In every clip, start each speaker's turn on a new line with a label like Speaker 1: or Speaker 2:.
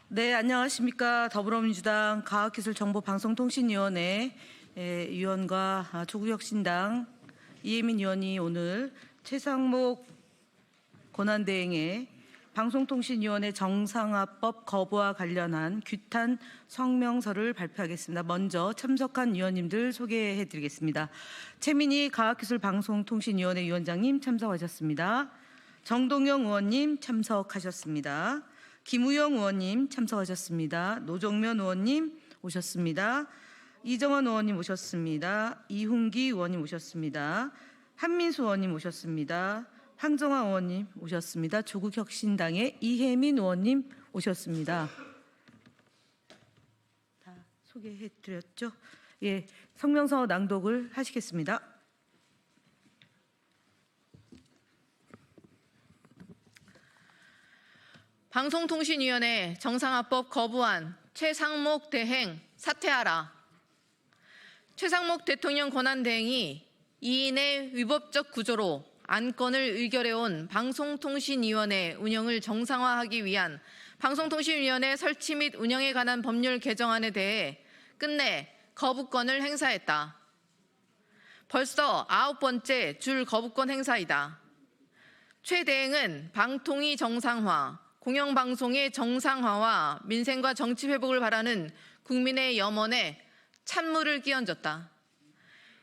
Speaker 1: 네, 안녕하십니까. 더불어민주당 과학기술정보방송통신위원회 위원과 조국혁신당 이혜민 의원이 오늘 최상목 권한대행의 방송통신위원회 정상화법 거부와 관련한 규탄 성명서를 발표하겠습니다. 먼저 참석한 위원님들 소개해드리겠습니다. 최민희 과학기술방송통신위원회 위원장님 참석하셨습니다. 정동영 의원님 참석하셨습니다. 김우영 의원님 참석하셨습니다. 노정면 의원님 오셨습니다. 이정원 의원님 오셨습니다. 이훈기 의원님 오셨습니다. 한민수 의원님 오셨습니다. 황정화 의원님 오셨습니다. 조국혁신당의 이혜민 의원님 오셨습니다. 다 소개해드렸죠? 예, 성명서 낭독을 하시겠습니다.
Speaker 2: 방송통신위원회 정상화법 거부안 최상목 대행 사퇴하라. 최상목 대통령 권한대행이 이인의 위법적 구조로 안건을 의결해온 방송통신위원회 운영을 정상화하기 위한 방송통신위원회 설치 및 운영에 관한 법률 개정안에 대해 끝내 거부권을 행사했다. 벌써 9번째 줄 거부권 행사이다. 최 대행은 방통위 정상화, 공영방송의 정상화와 민생과 정치 회복을 바라는 국민의 염원에 찬물을 끼얹었다.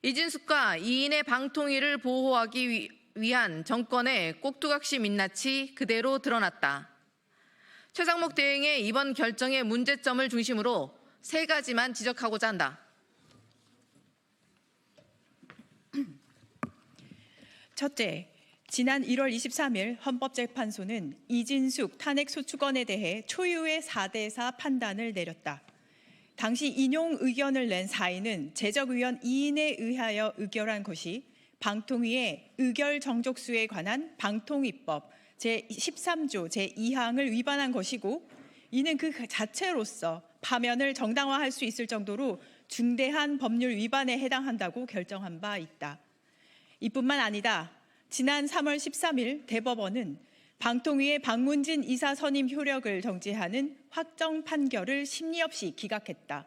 Speaker 2: 이진숙과 이인의 방통위를 보호하기 위한 정권의 꼭두각시 민낯이 그대로 드러났다. 최상목 대행의 이번 결정의 문제점을 중심으로 3가지만 지적하고자 한다.
Speaker 3: 첫째, 지난 1월 23일 헌법재판소는 이진숙 탄핵소추건에 대해 초유의 4대4 판단을 내렸다. 당시 인용 의견을 낸 사인은 제적의원 2인에 의하여 의결한 것이 방통위의 의결 정족수에 관한 방통위법 제13조 제2항을 위반한 것이고, 이는 그 자체로서 파면을 정당화할 수 있을 정도로 중대한 법률 위반에 해당한다고 결정한 바 있다. 이뿐만 아니다. 지난 3월 13일 대법원은 방통위의 박문진 이사 선임 효력을 정지하는 확정 판결을 심리 없이 기각했다.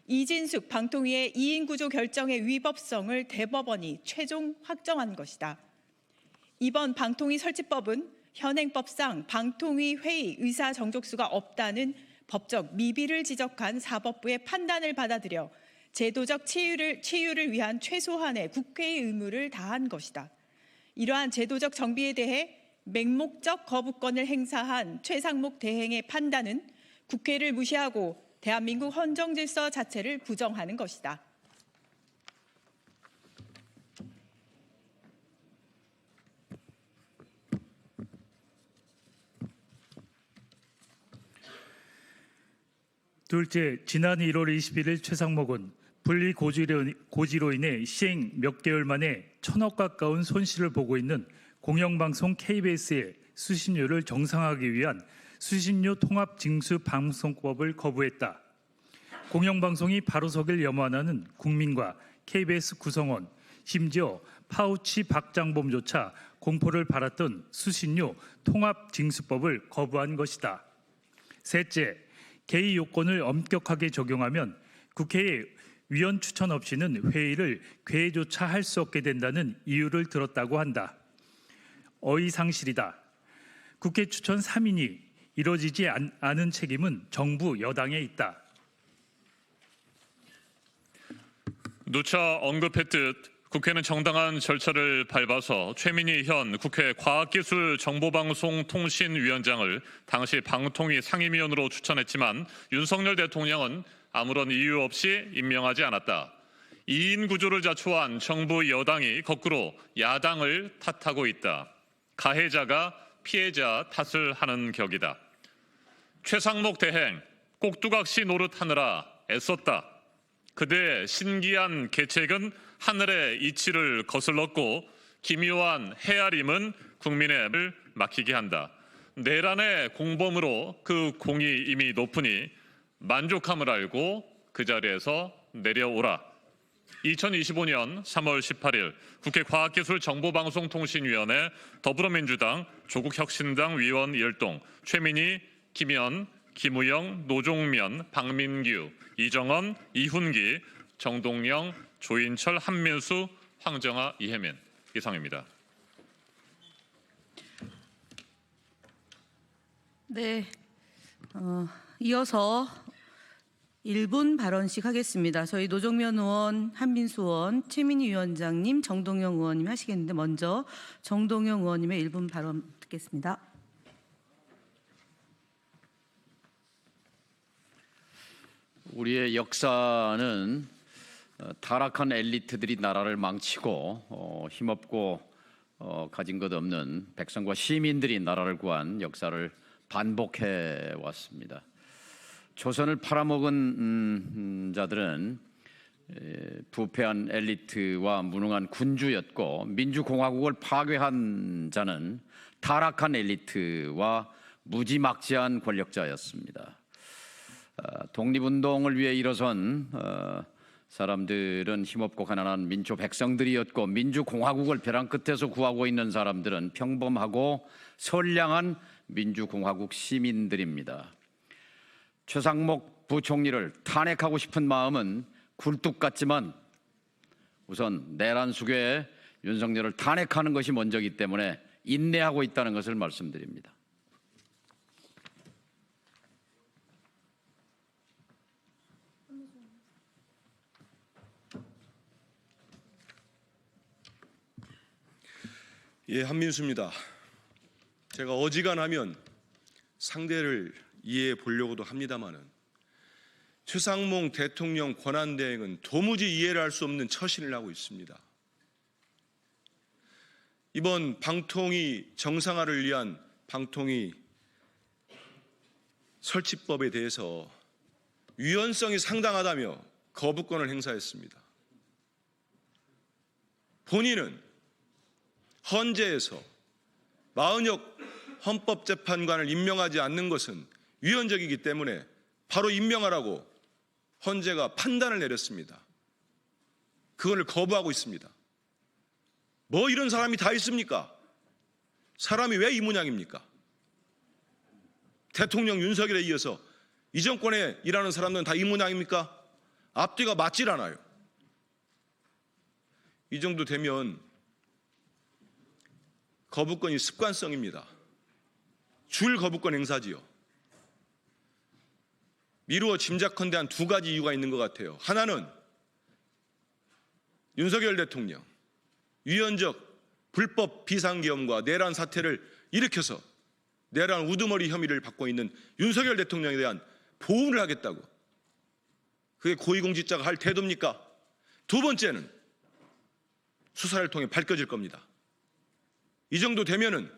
Speaker 3: 이진숙 방통위의 2인 구조 결정의 위법성을 대법원이 최종 확정한 것이다. 이번 방통위 설치법은 현행법상 방통위 회의 의사 정족수가 없다는 법적 미비를 지적한 사법부의 판단을 받아들여 제도적 치유를 위한 최소한의 국회의 의무를 다한 것이다. 이러한 제도적 정비에 대해 맹목적 거부권을 행사한 최상목 대행의 판단은 국회를 무시하고 대한민국 헌정질서 자체를 부정하는 것이다.
Speaker 4: 둘째, 지난 1월 21일 최상목은 분리 고지로 인해 시행 몇 개월 만에 1,000억 가까운 손실을 보고 있는 공영방송 KBS의 수신료를 정상화하기 위한 수신료 통합징수방송법을 거부했다. 공영방송이 바로 서길 염원하는 국민과 KBS 구성원, 심지어 파우치 박장범조차 공포를 바랐던 수신료 통합징수법을 거부한 것이다. 셋째, 개의 요건을 엄격하게 적용하면 국회의 위원 추천 없이는 회의를 개조차 할 수 없게 된다는 이유를 들었다고 한다. 어이상실이다. 국회 추천 3인이 이뤄지지 않은 책임은 정부 여당에 있다.
Speaker 5: 누차 언급했듯 국회는 정당한 절차를 밟아서 최민희 현 국회 과학기술정보방송통신위원장을 당시 방통위 상임위원으로 추천했지만 윤석열 대통령은 아무런 이유 없이 임명하지 않았다. 2인 구조를 자초한 정부 여당이 거꾸로 야당을 탓하고 있다. 가해자가 피해자 탓을 하는 격이다. 최상목 대행 꼭두각시 노릇하느라 애썼다. 그대의 신기한 계책은 하늘의 이치를 거슬렀고 기묘한 헤아림은 국민의 을 막히게 한다. 내란의 공범으로 그 공이 이미 높으니 만족함을 알고 그 자리에서 내려오라. 2025년 3월 18일 국회 과학기술정보방송통신위원회 더불어민주당 조국혁신당 위원 10동 최민희, 김현, 김우영, 노종면, 박민규, 이정원, 이훈기, 정동영, 조인철, 한민수, 황정아, 이혜민 이상입니다.
Speaker 1: 네, 이어서 1분 발언씩 하겠습니다. 저희 노종면 의원, 한민수 의원, 최민희 위원장님, 정동영 의원님 하시겠는데 먼저 정동영 의원님의 1분 발언 듣겠습니다.
Speaker 6: 우리의 역사는 타락한 엘리트들이 나라를 망치고 힘없고 가진 것 없는 백성과 시민들이 나라를 구한 역사를 반복해 왔습니다. 조선을 팔아먹은 자들은 부패한 엘리트와 무능한 군주였고, 민주공화국을 파괴한 자는 타락한 엘리트와 무지막지한 권력자였습니다. 독립운동을 위해 일어선 사람들은 힘없고 가난한 민초 백성들이었고, 민주공화국을 벼랑 끝에서 구하고 있는 사람들은 평범하고 선량한 민주공화국 시민들입니다. 최상목 부총리를 탄핵하고 싶은 마음은 굴뚝 같지만 우선 내란 수괴에 윤석열을 탄핵하는 것이 먼저이기 때문에 인내하고 있다는 것을 말씀드립니다.
Speaker 7: 예, 한민수입니다. 제가 어지간하면 상대를 이해해 보려고도 합니다마는 최상목 대통령 권한대행은 도무지 이해를 할 수 없는 처신을 하고 있습니다. 이번 방통위 정상화를 위한 방통위 설치법에 대해서 위헌성이 상당하다며 거부권을 행사했습니다. 본인은 헌재에서 마은혁 헌법재판관을 임명하지 않는 것은 위헌적이기 때문에 바로 임명하라고 헌재가 판단을 내렸습니다. 그걸 거부하고 있습니다. 뭐 이런 사람이 다 있습니까? 사람이 왜 이 모양입니까? 대통령 윤석열에 이어서 이 정권에 일하는 사람들은 다 이 모양입니까? 앞뒤가 맞질 않아요. 이 정도 되면 거부권이 습관성입니다. 줄 거부권 행사지요. 미루어 짐작컨대 한 두 가지 이유가 있는 것 같아요. 하나는 윤석열 대통령 위헌적 불법 비상계엄과 내란 사태를 일으켜서 내란 우두머리 혐의를 받고 있는 윤석열 대통령에 대한 보훈을 하겠다고. 그게 고위공직자가 할 태도입니까? 두 번째는 수사를 통해 밝혀질 겁니다. 이 정도 되면은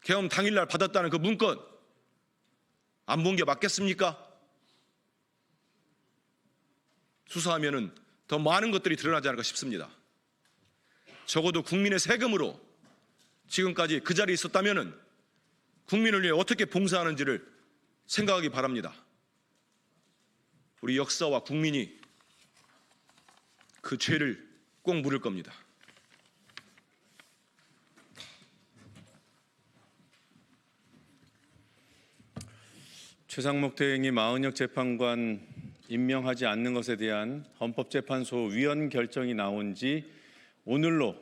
Speaker 7: 계엄 당일날 받았다는 그 문건 안 본 게 맞겠습니까? 수사하면은 더 많은 것들이 드러나지 않을까 싶습니다. 적어도 국민의 세금으로 지금까지 그 자리에 있었다면은 국민을 위해 어떻게 봉사하는지를 생각하기 바랍니다. 우리 역사와 국민이 그 죄를 꼭 물을 겁니다.
Speaker 8: 최상목 대행이 마은혁 재판관 임명하지 않는 것에 대한 헌법재판소 위헌 결정이 나온 지 오늘로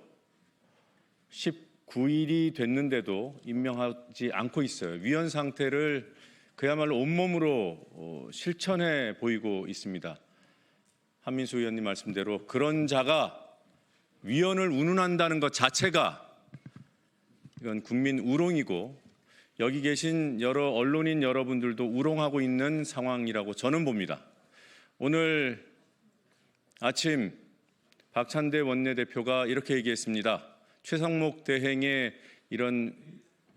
Speaker 8: 19일이 됐는데도 임명하지 않고 있어요. 위헌 상태를 그야말로 온몸으로 실천해 보이고 있습니다. 한민수 의원님 말씀대로 그런 자가 위헌을 운운한다는 것 자체가 이건 국민 우롱이고, 여기 계신 여러 언론인 여러분들도 우롱하고 있는 상황이라고 저는 봅니다. 오늘 아침 박찬대 원내대표가 이렇게 얘기했습니다. 최상목 대행의 이런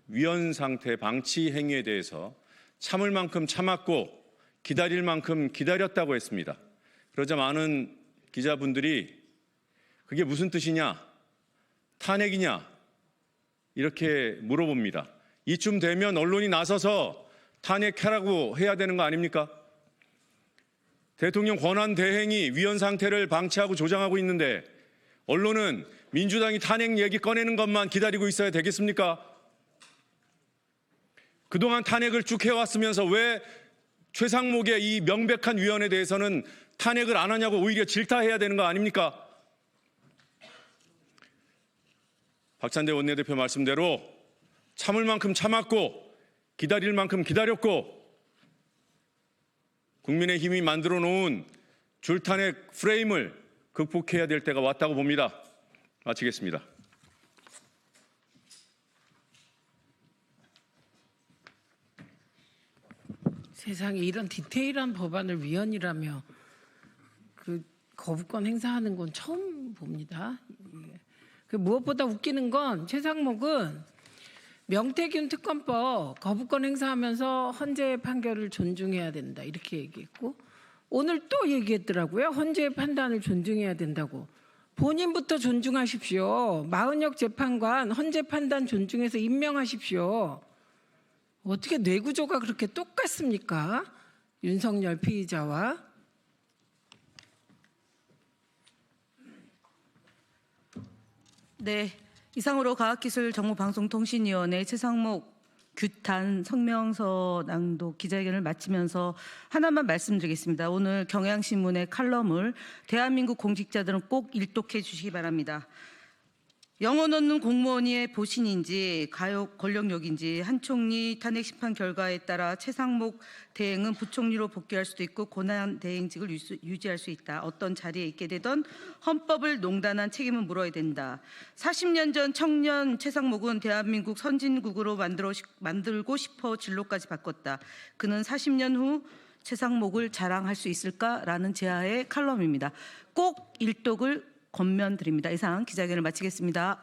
Speaker 8: 위헌 상태 방치 행위에 대해서 참을 만큼 참았고 기다릴 만큼 기다렸다고 했습니다. 그러자 많은 기자분들이 그게 무슨 뜻이냐? 탄핵이냐? 이렇게 물어봅니다. 이쯤 되면 언론이 나서서 탄핵하라고 해야 되는 거 아닙니까? 대통령 권한 대행이 위헌 상태를 방치하고 조장하고 있는데 언론은 민주당이 탄핵 얘기 꺼내는 것만 기다리고 있어야 되겠습니까? 그동안 탄핵을 쭉 해왔으면서 왜 최상목의 이 명백한 위헌에 대해서는 탄핵을 안 하냐고 오히려 질타해야 되는 거 아닙니까? 박찬대 원내대표 말씀대로 참을 만큼 참았고 기다릴 만큼 기다렸고 국민의힘이 만들어 놓은 줄탄핵 프레임을 극복해야 될 때가 왔다고 봅니다. 마치겠습니다.
Speaker 9: 세상에 이런 디테일한 법안을 위헌이라며 그 거부권 행사하는 건 처음 봅니다. 그 무엇보다 웃기는 건 최상목은 명태균 특검법 거부권 행사하면서 헌재의 판결을 존중해야 된다 이렇게 얘기했고 오늘 또 얘기했더라고요. 헌재의 판단을 존중해야 된다고. 본인부터 존중하십시오. 마은혁 재판관 헌재 판단 존중해서 임명하십시오. 어떻게 뇌구조가 그렇게 똑같습니까? 윤석열 피의자와.
Speaker 1: 네, 이상으로 과학기술정보방송통신위원회 최상목 규탄 성명서 낭독 기자회견을 마치면서 하나만 말씀드리겠습니다. 오늘 경향신문의 칼럼을 대한민국 공직자들은 꼭 일독해 주시기 바랍니다. 영혼 없는 공무원의 보신인지 가혹 권력욕인지 한 총리 탄핵 심판 결과에 따라 최상목 대행은 부총리로 복귀할 수도 있고 고난 대행직을 유지할 수 있다. 어떤 자리에 있게 되던 헌법을 농단한 책임은 물어야 된다. 40년 전 청년 최상목은 대한민국 선진국으로 만들고 싶어 진로까지 바꿨다. 그는 40년 후 최상목을 자랑할 수 있을까라는 제하의 칼럼입니다. 꼭 일독을 권면드립니다. 이상 기자회견을 마치겠습니다.